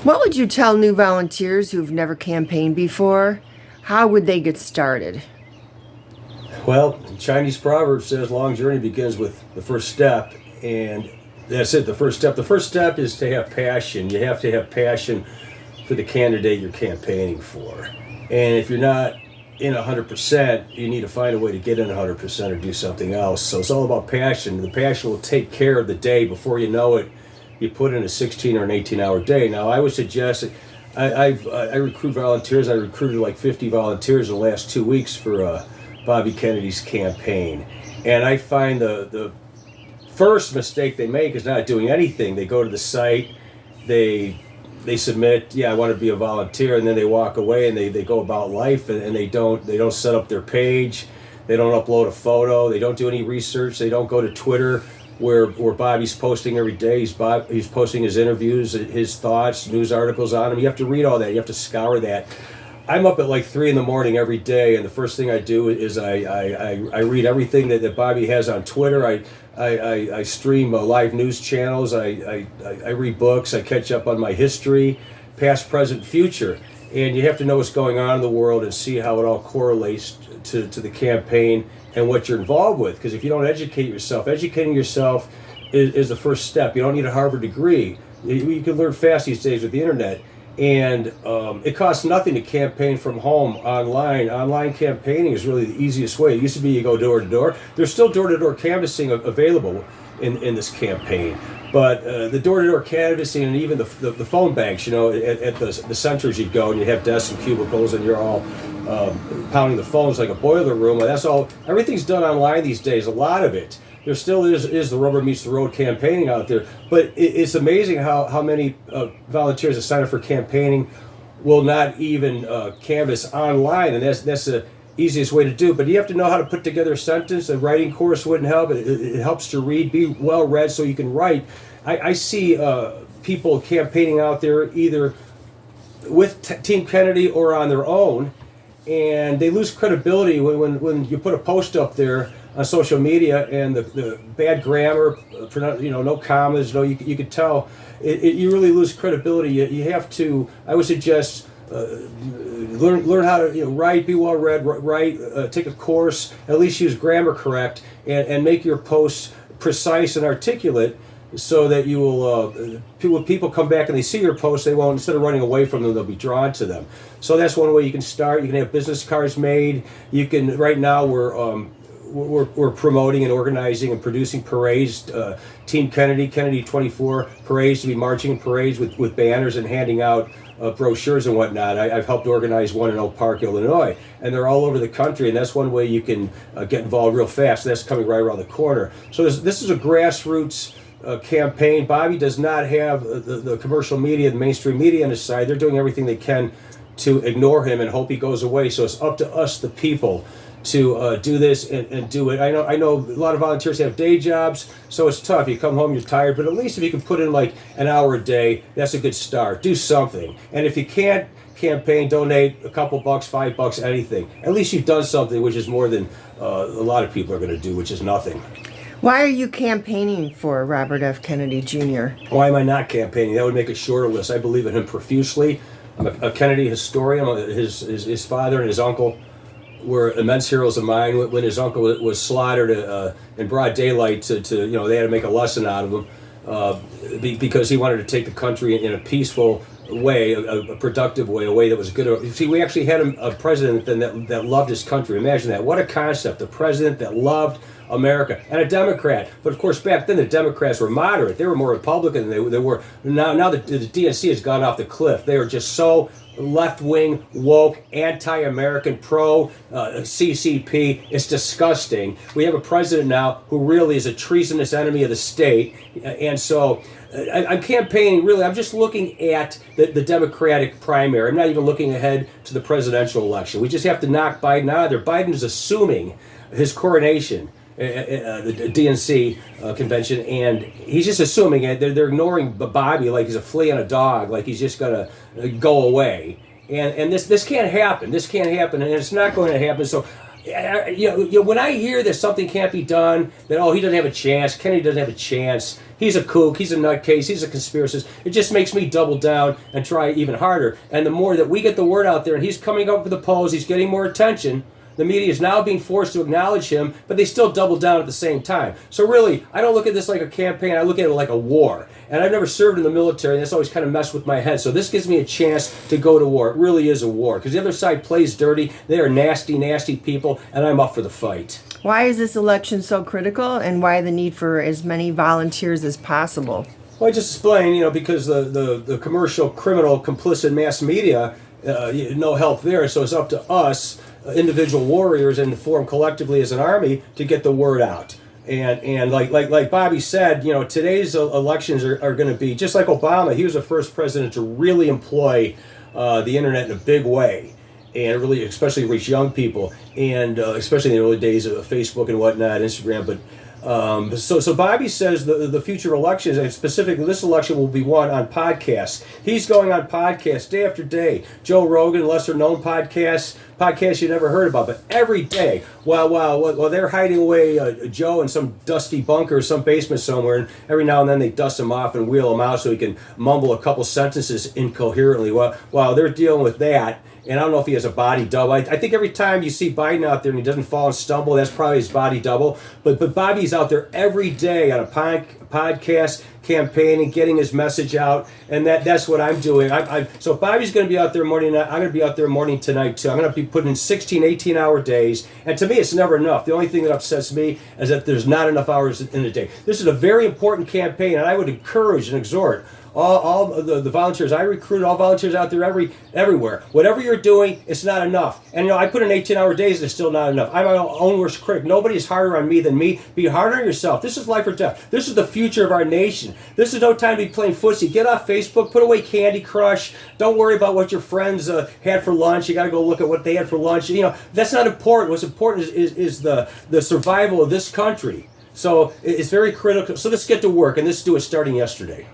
What would you tell new volunteers who've never campaigned before? How would they get started? Well, the Chinese proverb says long journey begins with the first step, and that's it, the first step. The first step is to have passion. You have to have passion for the candidate you're campaigning for. And if you're not in 100%, you need to find a way to get in 100% or do something else. So it's all about passion. The passion will take care of the day. Before you know it, you put in a 16 or an 18-hour day. Now, I would suggest I recruit volunteers. I recruited like 50 volunteers in the last 2 weeks for Bobby Kennedy's campaign. And I find the first mistake they make is not doing anything. They go to the site, they submit, yeah, I want to be a volunteer, and then they walk away and they go about life, and they don't set up their page, they don't upload a photo, they don't do any research, they don't go to Twitter where Bobby's posting every day. He's posting his interviews, his thoughts, news articles on him. You have to read all that, you have to scour that. I'm up at like 3 in the morning every day, and the first thing I do is I read everything that Bobby has on Twitter. I stream live news channels. I read books. I catch up on my history, past, present, future. And you have to know what's going on in the world and see how it all correlates to the campaign and what you're involved with. Because if you don't educate yourself, educating yourself is the first step. You don't need a Harvard degree. You can learn fast these days with the internet. And it costs nothing to campaign from home online. Online campaigning is really the easiest way. It used to be you go door to door. There's still door-to-door canvassing available in this campaign. But the door-to-door canvassing and even the phone banks, at the centers you'd go and you'd have desks and cubicles and you're all pounding the phones like a boiler room. That's all. Everything's done online these days, a lot of it. There still is the rubber meets the road campaigning out there, but it's amazing how many volunteers that sign up for campaigning will not even canvass online, and that's the easiest way to do. But you have to know how to put together a sentence. A writing course wouldn't help. It helps to read, be well read, so you can write. I see people campaigning out there either with Team Kennedy or on their own, and they lose credibility when you put a post up there on social media and the bad grammar, no commas, you could tell you really lose credibility. You have to. I would suggest learn how to write, be well read, write, take a course, at least use grammar correct, and make your posts precise and articulate, so that you will people come back and they see your posts, they won't, instead of running away from them, they'll be drawn to them. So that's one way you can start. You can have business cards made. You can, right now we're promoting and organizing and producing parades, Team Kennedy 24 parades, to be marching in parades with banners and handing out brochures and whatnot. I've helped organize one in Oak Park, Illinois, and they're all over the country, and that's one way you can get involved real fast. That's coming right around the corner. So this is a grassroots campaign. Bobby does not have the commercial media, the mainstream media on his side. They're doing everything they can to ignore him and hope he goes away. So it's up to us, the people, to do this and do it. I know a lot of volunteers have day jobs, so it's tough. You come home, you're tired, but at least if you can put in like an hour a day, that's a good start. Do something. And if you can't campaign, donate a couple bucks, $5, anything. At least you've done something, which is more than a lot of people are going to do, which is nothing. Why are you campaigning for Robert F. Kennedy Jr.? Why am I not campaigning? That would make a shorter list. I believe in him profusely. I'm a Kennedy historian. His father and his uncle were immense heroes of mine. When his uncle was slaughtered in broad daylight, they had to make a lesson out of him because he wanted to take the country in a peaceful way, a productive way, a way that was good. See, we actually had a president that loved his country. Imagine that. What a concept. The president that loved America, and a Democrat. But of course, back then the Democrats were moderate. They were more Republican than they were. Now the DNC has gone off the cliff. They are just so left-wing, woke, anti-American, pro-CCP. It's disgusting. We have a president now who really is a treasonous enemy of the state. And so I'm campaigning, really, I'm just looking at the Democratic primary. I'm not even looking ahead to the presidential election. We just have to knock Biden out of there. Biden is assuming his coronation, the DNC convention, and he's just assuming it. They're ignoring Bobby like he's a flea on a dog, like he's just going to go away. And this can't happen. This can't happen, and it's not going to happen. So when I hear that something can't be done, that he doesn't have a chance, Kennedy doesn't have a chance, he's a kook, he's a nutcase, he's a conspiracist, it just makes me double down and try even harder. And the more that we get the word out there, and he's coming up with the polls, he's getting more attention. The media is now being forced to acknowledge him, but they still double down at the same time. So really, I don't look at this like a campaign, I look at it like a war. And I've never served in the military, and that's always kind of messed with my head. So this gives me a chance to go to war. It really is a war, because the other side plays dirty. They are nasty, nasty people, and I'm up for the fight. Why is this election so critical, and why the need for as many volunteers as possible? Well, I just explained, because the commercial, criminal, complicit mass media, no help there. So it's up to us, individual warriors, and to form collectively as an army to get the word out. And like Bobby said, today's elections are going to be just like Obama. He was the first president to really employ the internet in a big way, and really especially reach young people, and especially in the early days of Facebook and whatnot, Instagram. But so Bobby says the future elections, and specifically this election, will be won on podcasts. He's going on podcasts day after day. Joe Rogan, lesser known podcasts you never heard about, but every day while they're hiding away Joe in some dusty bunker, some basement somewhere, and every now and then they dust him off and wheel him out so he can mumble a couple sentences incoherently while they're dealing with that. And I don't know if he has a body double. I think every time you see Biden out there and he doesn't fall and stumble, that's probably his body double. But Bobby's out there every day on a podcast, campaigning, getting his message out, and that's what I'm doing. So Bobby's going to be out there morning. I'm going to be out there morning tonight too. I'm going to be putting in 16, 18-hour days. And to me, it's never enough. The only thing that upsets me is that there's not enough hours in a day. This is a very important campaign, and I would encourage and exhort all the volunteers. I recruit all volunteers out there everywhere. Whatever you're doing, it's not enough. And I put in 18-hour days and it's still not enough. I'm my own worst critic. Nobody is harder on me than me. Be harder on yourself. This is life or death. This is the future of our nation. This is no time to be playing footsie. Get off Facebook. Put away Candy Crush. Don't worry about what your friends had for lunch. You got to go look at what they had for lunch. That's not important. What's important is the survival of this country. So it's very critical. So let's get to work, and let's do it starting yesterday.